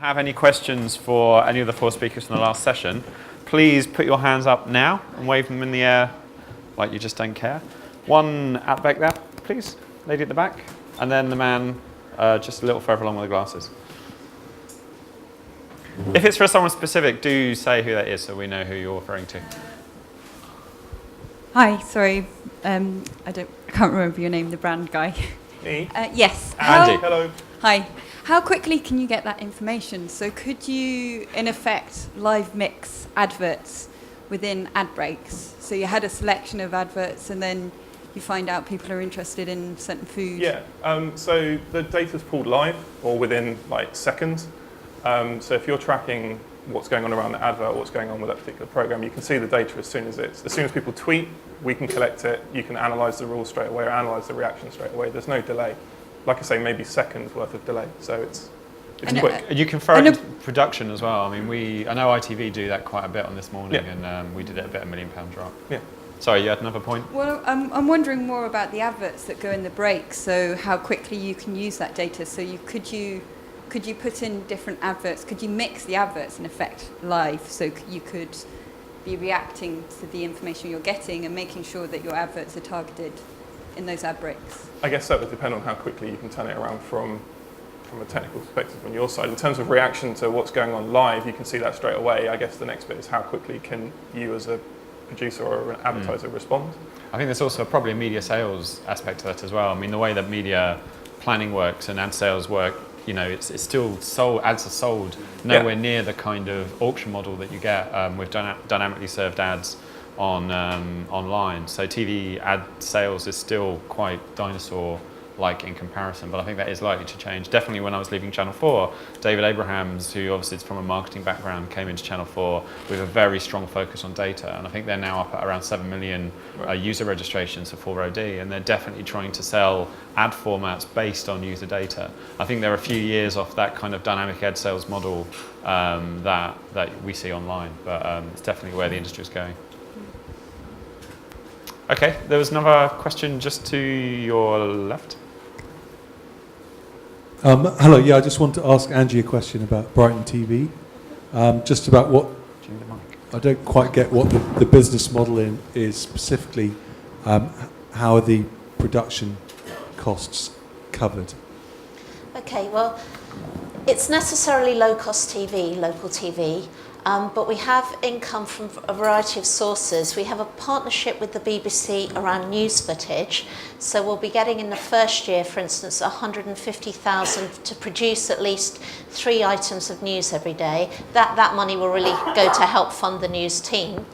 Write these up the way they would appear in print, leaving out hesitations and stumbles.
have any questions for any of the 4 speakers from the last session, please put your hands up now and wave them in the air like you just don't care. One at the back there, please. Lady at the back. And then the man just a little further along with the glasses. If it's for someone specific, do say who that is so we know who you're referring to. Hi, sorry. I can't remember your name, the brand guy. Me? Yes. Andy. Hello. Hi. How quickly can you get that information? So could you, in effect, live mix adverts within ad breaks? So you had a selection of adverts and then you find out people are interested in certain food? Yeah, so the data's pulled live or within like seconds. So if you're tracking what's going on around the advert, what's going on with that particular program, you can see the data as soon as people tweet, we can collect it, you can analyze the rules straight away or analyze the reaction straight away. There's no delay. Like I say, maybe seconds worth of delay. So it's quick. You can throw it into production as well. I mean, I know ITV do that quite a bit on This Morning, yeah. and we did it a bit, £1 million drop. Yeah. Sorry, you had another point? Well, I'm wondering more about the adverts that go in the break, so how quickly you can use that data. So could you put in different adverts? Could you mix the adverts in effect live so you could be reacting to the information you're getting and making sure that your adverts are targeted in those ad breaks? I guess that would depend on how quickly you can turn it around from a technical perspective on your side. In terms of reaction to what's going on live, you can see that straight away. I guess the next bit is how quickly can you as a producer or an advertiser respond? I think there's also probably a media sales aspect to that as well. I mean, the way that media planning works and ad sales work, it's still sold, ads are sold nowhere near the kind of auction model that you get with dynamically served ads online. So TV ad sales is still quite dinosaur-like in comparison, but I think that is likely to change. Definitely when I was leaving Channel 4, David Abrahams, who obviously is from a marketing background, came into Channel 4 with a very strong focus on data, and I think they're now up at around 7 million user registrations for 4OD, and they're definitely trying to sell ad formats based on user data. I think they're a few years off that kind of dynamic ad sales model that we see online, but it's definitely where the industry is going. Okay, there was another question just to your left. Hello, I just want to ask Angie a question about Brighton TV. Just about what, I don't quite get what the business model is specifically. How are the production costs covered? Okay, well, it's necessarily low-cost TV, local TV, but we have income from a variety of sources. We have a partnership with the BBC around news footage, so we'll be getting in the first year, for instance, 150,000 to produce at least 3 items of news every day. That money will really go to help fund the news team.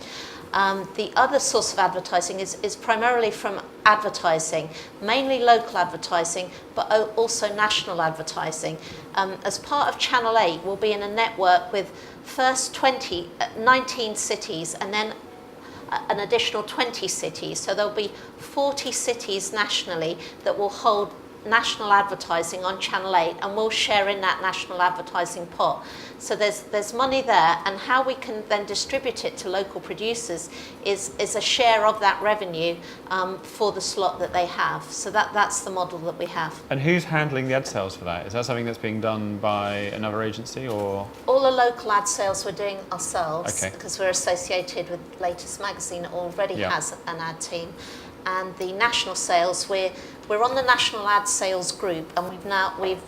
The other source of advertising is primarily from advertising, mainly local advertising, but also national advertising. As part of Channel 8, we'll be in a network with first 19 cities and then an additional 20 cities. So there'll be 40 cities nationally that will hold national advertising on Channel 8, and we'll share in that national advertising pot. So there's money there, and how we can then distribute it to local producers is a share of that revenue for the slot that they have. So that's the model that we have. And who's handling the ad sales for that? Is that something that's being done by another agency, or? All the local ad sales we're doing ourselves, okay, because we're associated with Latest Magazine that already has an ad team. And the national sales, we're on the national ad sales group, and we've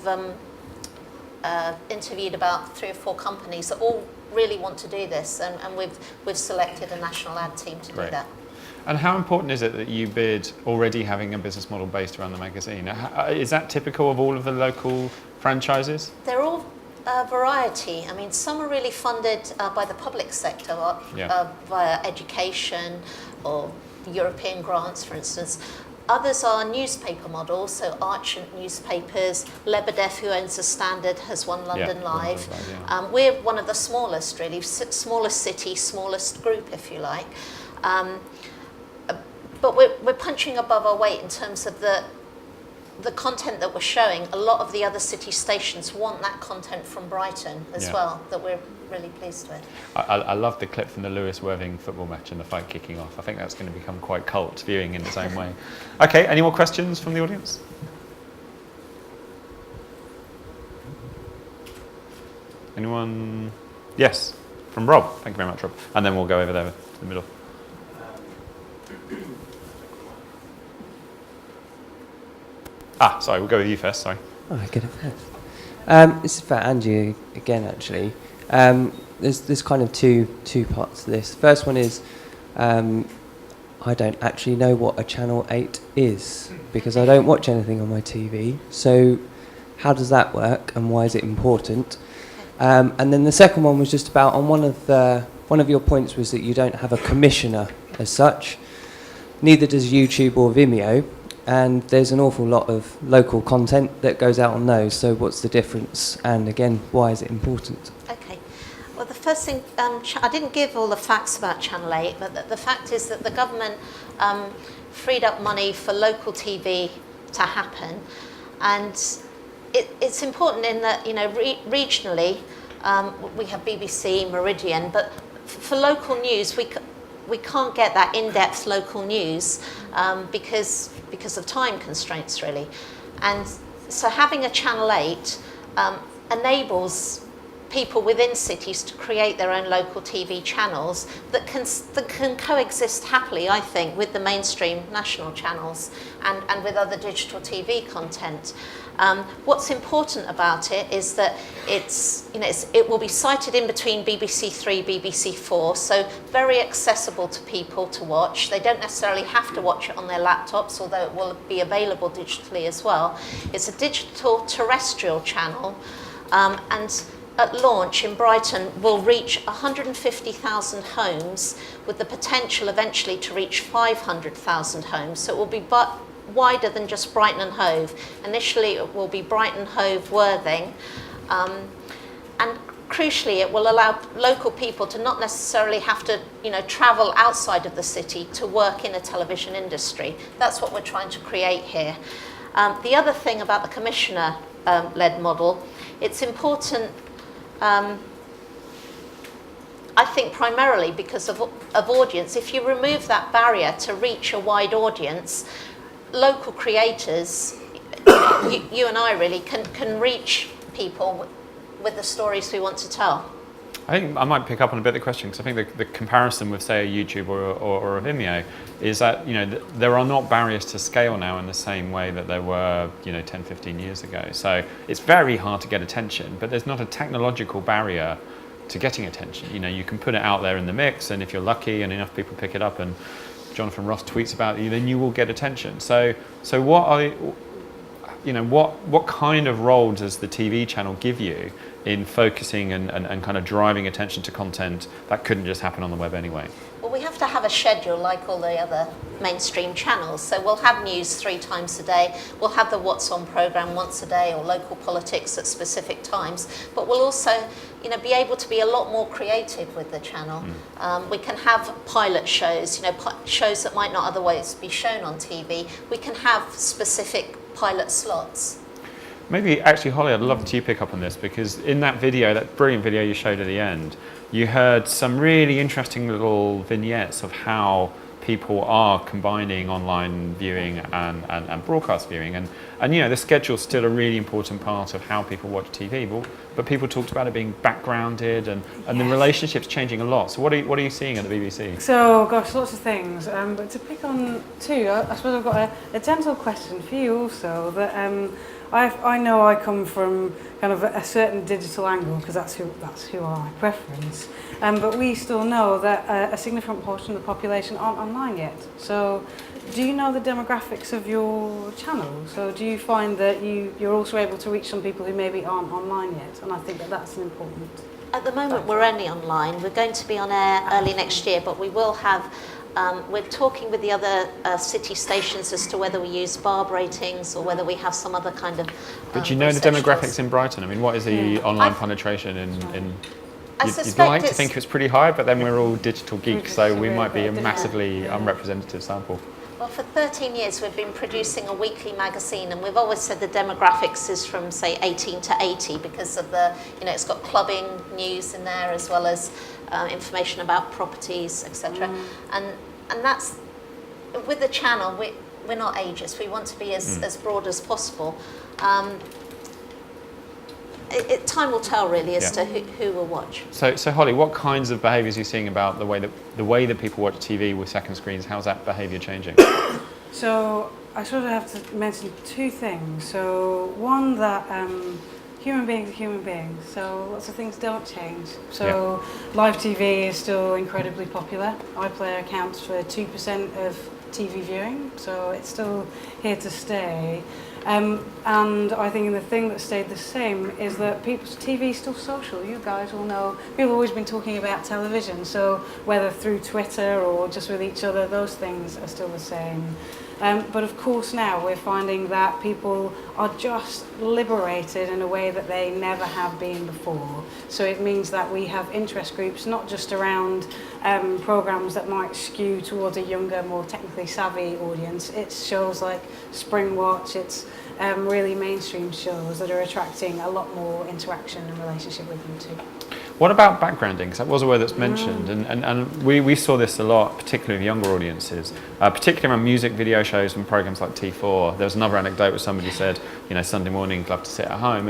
interviewed about 3 or 4 companies that all really want to do this, and we've selected a national ad team to do that. And how important is it that you bid already having a business model based around the magazine? Is that typical of all of the local franchises? They're all a variety. I mean, some are really funded by the public sector via education or European grants, for instance. Others are newspaper models, so Archant newspapers. Lebedev, who owns The Standard, has one London Live. We're one of the smallest, really, smallest city, smallest group, if you like. But we're punching above our weight in terms of the content that we're showing. A lot of the other city stations want that content from Brighton as well, that we're really pleased with. I love the clip from the Lewis Worthing football match and the fight kicking off. I think that's going to become quite cult viewing in its own way. Okay, any more questions from the audience? Anyone? Yes, from Rob. Thank you very much, Rob. And then we'll go over there to the middle. Sorry, we'll go with you first, sorry. Oh, I get it first. This is for Angie again, actually. There's kind of two parts to this. First one is I don't actually know what a Channel 8 is because I don't watch anything on my TV. So how does that work and why is it important? And then the second one was just about on one of your points was that you don't have a commissioner as such. Neither does YouTube or Vimeo. And there's an awful lot of local content that goes out on those. So what's the difference? And again, why is it important? Okay. Well, the first thing, I didn't give all the facts about Channel 8, but the fact is that the government freed up money for local TV to happen. And it's important in that, regionally, we have BBC, Meridian, but for local news, we can't get that in-depth local news because of time constraints, really. And so having a Channel 8 enables people within cities to create their own local TV channels that can coexist happily, I think, with the mainstream national channels and with other digital TV content. What's important about it is that it will be sited in between BBC 3, BBC 4, so very accessible to people to watch. They don't necessarily have to watch it on their laptops, although it will be available digitally as well. It's a digital terrestrial channel, and at launch in Brighton will reach 150,000 homes with the potential eventually to reach 500,000 homes. So it will be wider than just Brighton and Hove. Initially it will be Brighton, Hove, Worthing. And crucially it will allow local people to not necessarily have to travel outside of the city to work in a television industry. That's what we're trying to create here. The other thing about the commissioner-led model, it's important I think primarily because of audience. If you remove that barrier to reach a wide audience, local creators, you and I really, can reach people with the stories we want to tell. I think I might pick up on a bit of the question because I think the comparison with, say, a YouTube or a Vimeo is that there are not barriers to scale now in the same way that there were 10, 15 years ago. So it's very hard to get attention, but there's not a technological barrier to getting attention. You can put it out there in the mix, and if you're lucky and enough people pick it up, and Jonathan Ross tweets about you, then you will get attention. So what kind of role does the TV channel give you in focusing and kind of driving attention to content that couldn't just happen on the web anyway? Well, we have to have a schedule like all the other mainstream channels. So we'll have news 3 times a day. We'll have the What's On programme once a day, or local politics at specific times. But we'll also, be able to be a lot more creative with the channel. We can have pilot shows, shows that might not otherwise be shown on TV. We can have specific pilot slots. Maybe, actually, Holly, I'd love to pick up on this, because in that video, that brilliant video you showed at the end, you heard some really interesting little vignettes of how people are combining online viewing and broadcast viewing. And the schedule's still a really important part of how people watch TV, but people talked about it being backgrounded and the relationship's changing a lot. So what are you seeing at the BBC? So, gosh, lots of things. But to pick on two, I suppose I've got a gentle question for you also, that I know I come from kind of a certain digital angle because that's who I preference. But we still know that a significant portion of the population aren't online yet. So do you know the demographics of your channel? So do you find that you're also able to reach some people who maybe aren't online yet? And I think that's an important... At the moment, we're only online. We're going to be on air early next year, but we will have... we're talking with the other city stations as to whether we use barb ratings or whether we have some other kind of... But do you know the demographics in Brighton? I mean, what is the online penetration in... You'd like to think it's pretty high, but then we're all digital geeks, so we might be a massively unrepresentative sample. Well, for 13 years we've been producing a weekly magazine, and we've always said the demographics is from, say, 18 to 80 because of the, it's got clubbing news in there as well as information about properties, etc. And that's, with the channel, we're not ageist. We want to be as broad as possible. time will tell really as to who will watch. So Holly, what kinds of behaviours are you seeing about the way that people watch TV with second screens? How's that behaviour changing? So I sort of have to mention two things. So one, that human beings are human beings, so lots of things don't change. So live TV is still incredibly popular. iPlayer accounts for 2% of TV viewing, so it's still here to stay. And I think the thing that stayed the same is that people's TV is still social. You guys all know, people have always been talking about television, so whether through Twitter or just with each other, those things are still the same. But of course now we're finding that people are just liberated in a way that they never have been before. So it means that we have interest groups, not just around programmes that might skew towards a younger, more technically savvy audience. It's shows like Spring Watch, it's really mainstream shows that are attracting a lot more interaction and relationship with them too. What about backgrounding? Because that was a word that's mentioned, and we saw this a lot, particularly with younger audiences, particularly around music video shows and programs like T4. There was another anecdote where somebody said, Sunday morning, love to sit at home,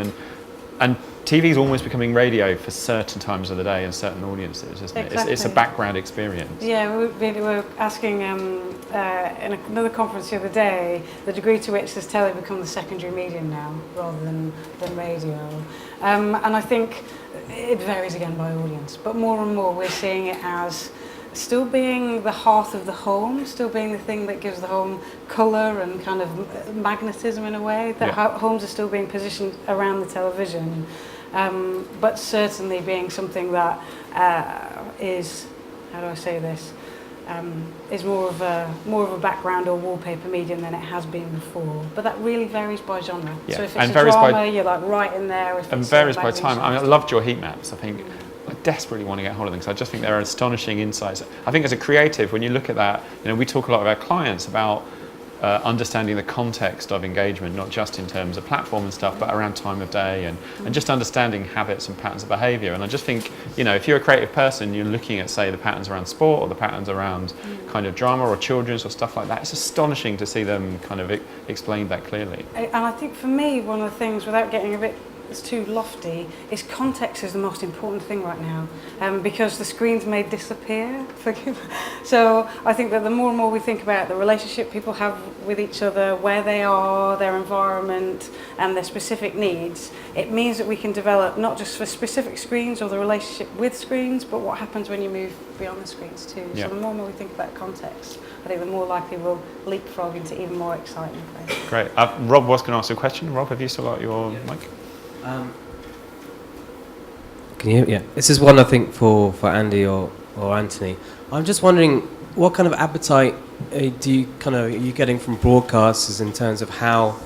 and TV is almost becoming radio for certain times of the day and certain audiences, isn't it? Exactly. It's a background experience. Yeah, we were asking in another conference the other day the degree to which has telly become the secondary medium now rather than radio. And I think it varies again by audience, but more and more we're seeing it as still being the hearth of the home, still being the thing that gives the home colour and kind of magnetism in a way, that homes are still being positioned around the television, but certainly being something that is, how do I say this, is more of a background or wallpaper medium than it has been before. But that really varies by genre. Yeah. So if And it's a varies drama, you're like right in there. If And it's varies a by magazine time. I show. loved your heat maps. I think I desperately want to get hold of them because I just think they're astonishing insights. I think as a creative, when you look at that, we talk a lot of our clients about understanding the context of engagement, not just in terms of platform and stuff, but around time of day and just understanding habits and patterns of behaviour. And I just think, if you're a creative person, you're looking at, say, the patterns around sport or the patterns around kind of drama or children's or stuff like that. It's astonishing to see them kind of explained that clearly. And I think for me, one of the things, without getting a bit too lofty, is context is the most important thing right now, because the screens may disappear. So I think that the more and more we think about the relationship people have with each other, where they are, their environment and their specific needs, it means that we can develop not just for specific screens or the relationship with screens, but what happens when you move beyond the screens too. Yeah. So the more and more we think about context, I think the more likely we'll leapfrog into even more exciting places. Great. Rob was going to ask you a question. Rob, have you still got your mic? Can you hear me? Yeah. This is one, I think, for Andy or Anthony. I'm just wondering, what kind of appetite are you getting from broadcasters in terms of how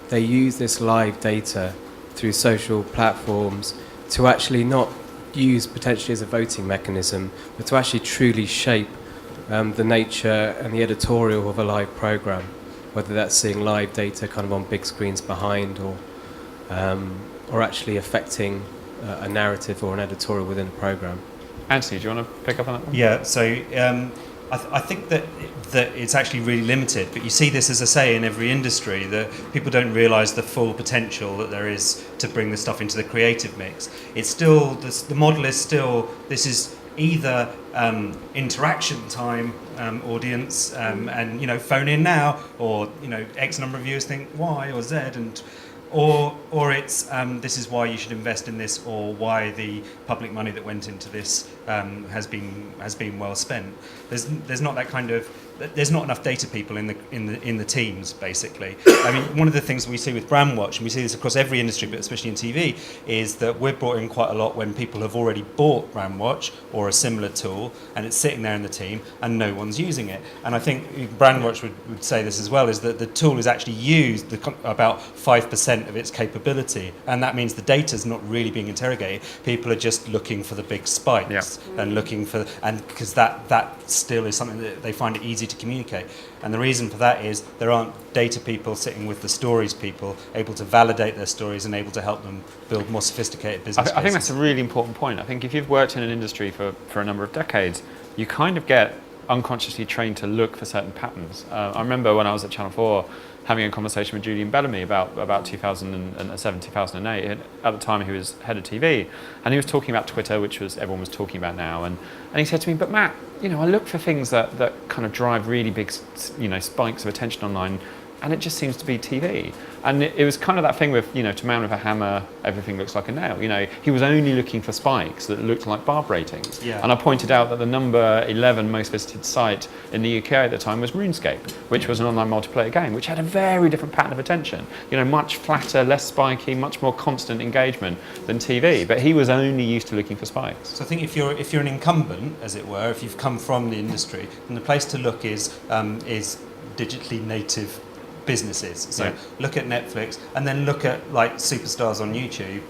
they use this live data through social platforms to actually not use potentially as a voting mechanism, but to actually truly shape the nature and the editorial of a live program, whether that's seeing live data kind of on big screens behind or actually affecting a narrative or an editorial within a program. Anthony, do you want to pick up on that one? Yeah, so I think that it's actually really limited, but you see this, as I say, in every industry, that people don't realise the full potential that there is to bring the stuff into the creative mix. It's still, the model is still, this is either interaction time audience and phone in now, or X number of viewers think Y or Z, and or it's this is why you should invest in this, or why the public money that went into this has been well spent. There's not that kind of, there's not enough data people in the teams, basically. I mean, one of the things we see with brand watch, and we see this across every industry, but especially in TV, is that we're brought in quite a lot when people have already bought brand watch or a similar tool, and it's sitting there in the team and no one's using it. And I think brand watch would say this as well, is that the tool is actually used about 5% of its capability, and that means the data's not really being interrogated. People are just looking for the big spikes and looking for, and because that still is something that they find it easy to communicate. And the reason for that is there aren't data people sitting with the stories people, able to validate their stories and able to help them build more sophisticated business I think that's a really important point. I think if you've worked in an industry for a number of decades, you kind of get unconsciously trained to look for certain patterns. I remember when I was at Channel 4 having a conversation with Julian Bellamy about 2007, 2008. At the time, he was head of TV, and he was talking about Twitter, which was everyone was talking about now. And he said to me, "But Matt, you know, I look for things that kind of drive really big, you know, spikes of attention online, and it just seems to be TV." And it was kind of that thing with, you know, to man with a hammer, everything looks like a nail. You know, he was only looking for spikes that looked like barb ratings. Yeah. And I pointed out that the number 11 most visited site in the UK at the time was RuneScape, which was an online multiplayer game, which had a very different pattern of attention. You know, much flatter, less spiky, much more constant engagement than TV. But he was only used to looking for spikes. So I think if you're an incumbent, as it were, if you've come from the industry, then the place to look is digitally native businesses. So look at Netflix, and then look at like superstars on YouTube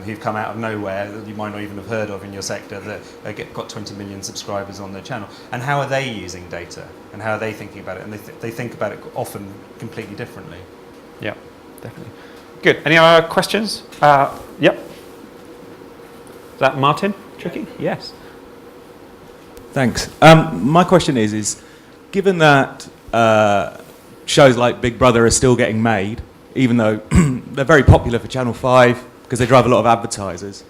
who've come out of nowhere that you might not even have heard of in your sector that got 20 million subscribers on their channel. And how are they using data? And how are they thinking about it? And they think about it often completely differently. Yeah, definitely. Good. Any other questions? Yep. Is that Martin? Tricky? Yes. Thanks. My question is given that shows like Big Brother are still getting made, even though they're very popular for Channel 5 because they drive a lot of advertisers,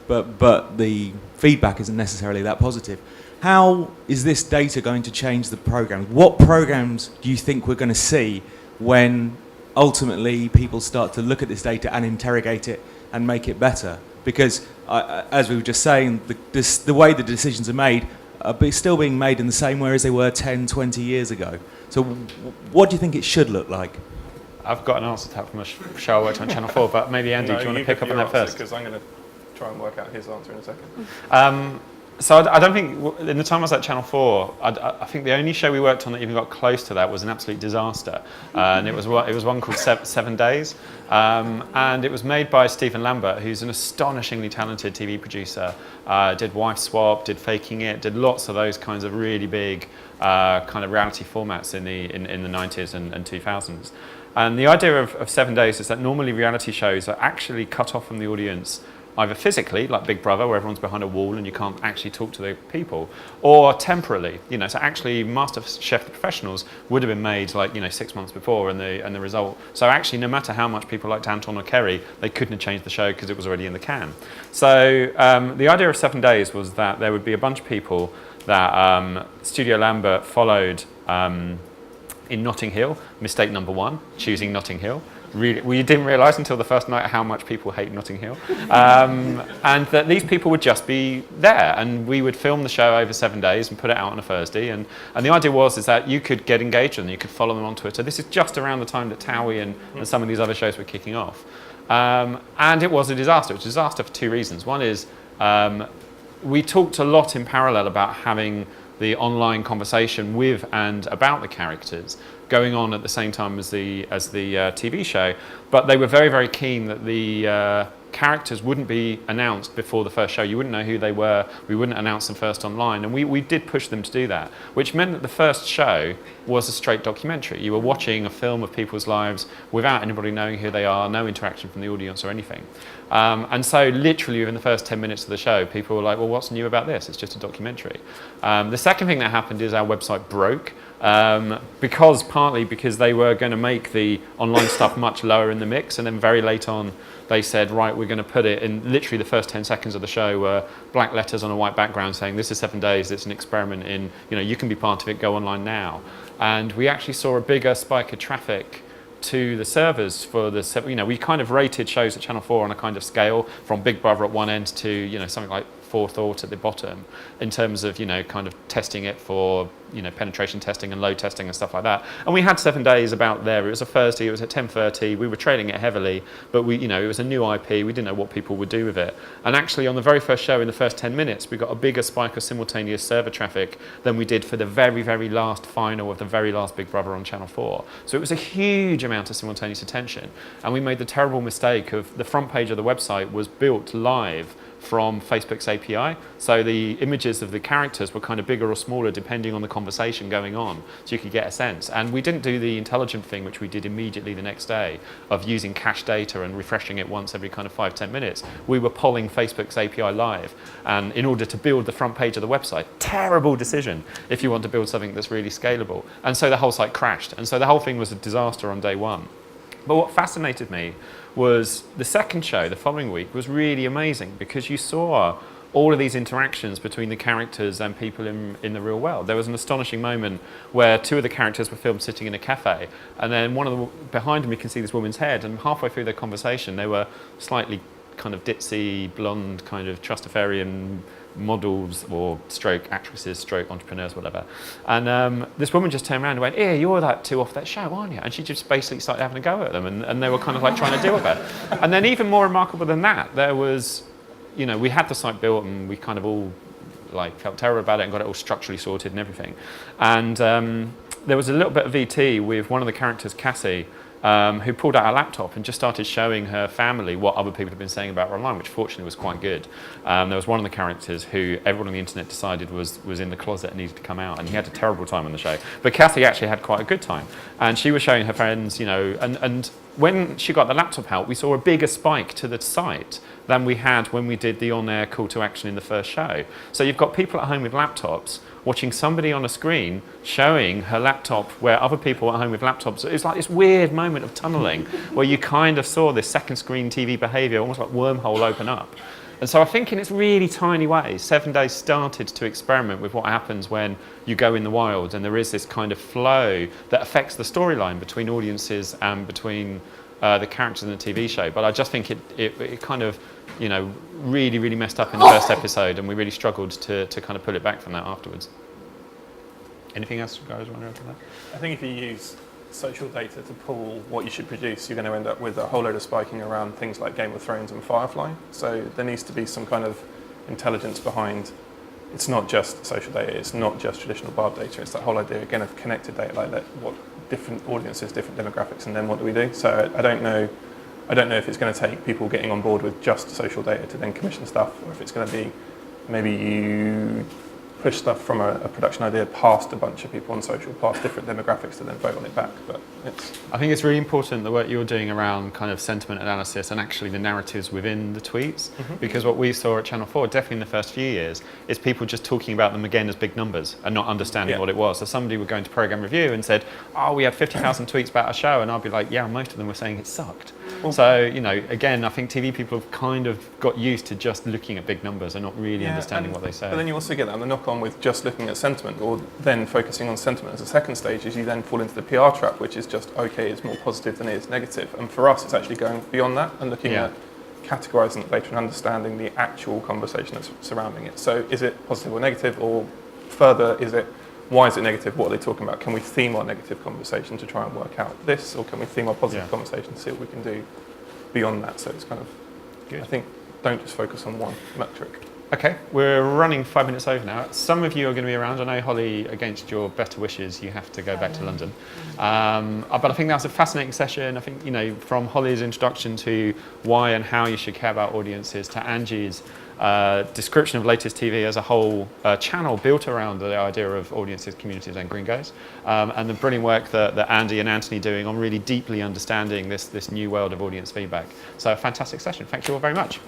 but the feedback isn't necessarily that positive. How is this data going to change the programmes? What programmes do you think we're going to see when ultimately people start to look at this data and interrogate it and make it better? Because as we were just saying, the way the decisions are made are still being made in the same way as they were 10, 20 years ago. So what do you think it should look like? I've got an answer to that from a show I worked on Channel 4, but maybe Andy, do you want to pick up on that first? Because I'm going to try and work out his answer in a second. So I don't think, in the time I was at Channel 4, I think the only show we worked on that even got close to that was an absolute disaster. And it was one called 7 Days. And it was made by Stephen Lambert, who's an astonishingly talented TV producer. Did Wife Swap, did Faking It, did lots of those kinds of really big kind of reality formats in the 90s and 2000s. And the idea of 7 Days is that normally reality shows are actually cut off from the audience either physically, like Big Brother, where everyone's behind a wall and you can't actually talk to the people, or temporally. You know, so actually, MasterChef professionals would have been made like 6 months before, and the result. So actually, no matter how much people liked Anton or Kerry, they couldn't have changed the show because it was already in the can. So the idea of 7 Days was that there would be a bunch of people that Studio Lambert followed in Notting Hill. Mistake number one, choosing Notting Hill. Really, we didn't realise until the first night how much people hate Notting Hill, and that these people would just be there, and we would film the show over 7 days and put it out on a Thursday, and the idea is that you could get engaged with them, you could follow them on Twitter. This is just around the time that Towie and some of these other shows were kicking off, and it was a disaster. It was a disaster for two reasons. One is we talked a lot in parallel about having the online conversation with and about the characters going on at the same time as the TV show, but they were very, very keen that the characters wouldn't be announced before the first show. You wouldn't know who they were. We wouldn't announce them first online, and we did push them to do that, which meant that the first show was a straight documentary. You were watching a film of people's lives without anybody knowing who they are, no interaction from the audience or anything. And so literally within the first 10 minutes of the show, people were like, well, what's new about this? It's just a documentary. The second thing that happened is our website broke. Partly because they were going to make the online stuff much lower in the mix, and then very late on they said, right, we're going to put it in. Literally the first 10 seconds of the show were black letters on a white background saying this is 7 days, it's an experiment in, you can be part of it, go online now. And we actually saw a bigger spike of traffic to the servers for the, we kind of rated shows at Channel 4 on a kind of scale from Big Brother at one end to, something like Forethought at the bottom, in terms of, kind of testing it for, penetration testing and load testing and stuff like that. And we had 7 days about there. It was a Thursday, it was at 10:30. We were trading it heavily, but it was a new IP. We didn't know what people would do with it. And actually on the very first show, in the first 10 minutes, we got a bigger spike of simultaneous server traffic than we did for the very, very last final of the very last Big Brother on Channel 4. So it was a huge amount of simultaneous attention. And we made the terrible mistake of the front page of the website was built live from Facebook's API. So the images of the characters were kind of bigger or smaller depending on the conversation going on, so you could get a sense. And we didn't do the intelligent thing, which we did immediately the next day, of using cache data and refreshing it once every kind of 5-10 minutes. We were polling Facebook's API live, and in order to build the front page of the website, terrible decision if you want to build something that's really scalable. And so the whole site crashed. And so the whole thing was a disaster on day one. But what fascinated me was the second show, the following week, was really amazing because you saw all of these interactions between the characters and people in the real world. There was an astonishing moment where two of the characters were filmed sitting in a cafe, and then behind them you can see this woman's head, and halfway through their conversation they were slightly kind of ditzy, blonde, kind of Trustafarian models or stroke actresses, stroke entrepreneurs, whatever. And this woman just turned around and went, "Yeah, you're that two off that show, aren't you?" And she just basically started having a go at them, and they were kind of like trying to deal with it. And then even more remarkable than that, there was, you know, we had the site built and we kind of all like felt terrible about it and got it all structurally sorted and everything. And there was a little bit of VT with one of the characters, Cassie, who pulled out her laptop and just started showing her family what other people had been saying about her online, which fortunately was quite good. There was one of the characters who everyone on the internet decided was in the closet and needed to come out, and he had a terrible time on the show. But Cassie actually had quite a good time, and she was showing her friends, you know, and when she got the laptop out, we saw a bigger spike to the site than we had when we did the on-air call to action in the first show. So you've got people at home with laptops watching somebody on a screen showing her laptop where other people at home with laptops. It's like this weird moment of tunneling where you kind of saw this second screen TV behavior, almost like wormhole open up. And so I think in its really tiny ways, 7 Days started to experiment with what happens when you go in the wild, and there is this kind of flow that affects the storyline between audiences and between the characters in the TV show. But I just think it kind of, you know, really, really messed up in the first episode, and we really struggled to kind of pull it back from that afterwards. Anything else you guys want to add to that? I think if you use social data to pull what you should produce, you're going to end up with a whole load of spiking around things like Game of Thrones and Firefly. So there needs to be some kind of intelligence behind. It's not just social data, it's not just traditional bar data, it's that whole idea again of connected data, like what different audiences, different demographics, and then what do we do? So I don't know if it's going to take people getting on board with just social data to then commission stuff, or if it's going to be maybe you push stuff from a production idea past a bunch of people on social, past different demographics to then vote on it back. But I think it's really important the work you're doing around kind of sentiment analysis and actually the narratives within the tweets, because what we saw at Channel 4, definitely in the first few years, is people just talking about them again as big numbers and not understanding what it was. So somebody would go into Programme Review and said, "Oh, we had 50,000 tweets about our show," and I'd be like, "Yeah, most of them were saying it sucked." So, you know, again, I think TV people have kind of got used to just looking at big numbers and not really understanding what they say. But then you also get that on the knock-on with just looking at sentiment, or then focusing on sentiment as a second stage, is you then fall into the PR trap, which is just, okay, it's more positive than it is negative. And for us, it's actually going beyond that and looking at categorising it later and understanding the actual conversation that's surrounding it. So is it positive or negative, or further, why is it negative? What are they talking about? Can we theme our negative conversation to try and work out this, or can we theme our positive conversation to see what we can do beyond that? So it's kind of, I think, don't just focus on one metric. Okay, we're running 5 minutes over now. Some of you are going to be around. I know, Holly, against your better wishes, you have to go back to London. But I think that was a fascinating session. I think, you know, from Holly's introduction to why and how you should care about audiences, to Angie's description of latest TV as a whole channel built around the idea of audiences, communities, and gringos, and the brilliant work that Andy and Antony are doing on really deeply understanding this new world of audience feedback. So a fantastic session. Thank you all very much.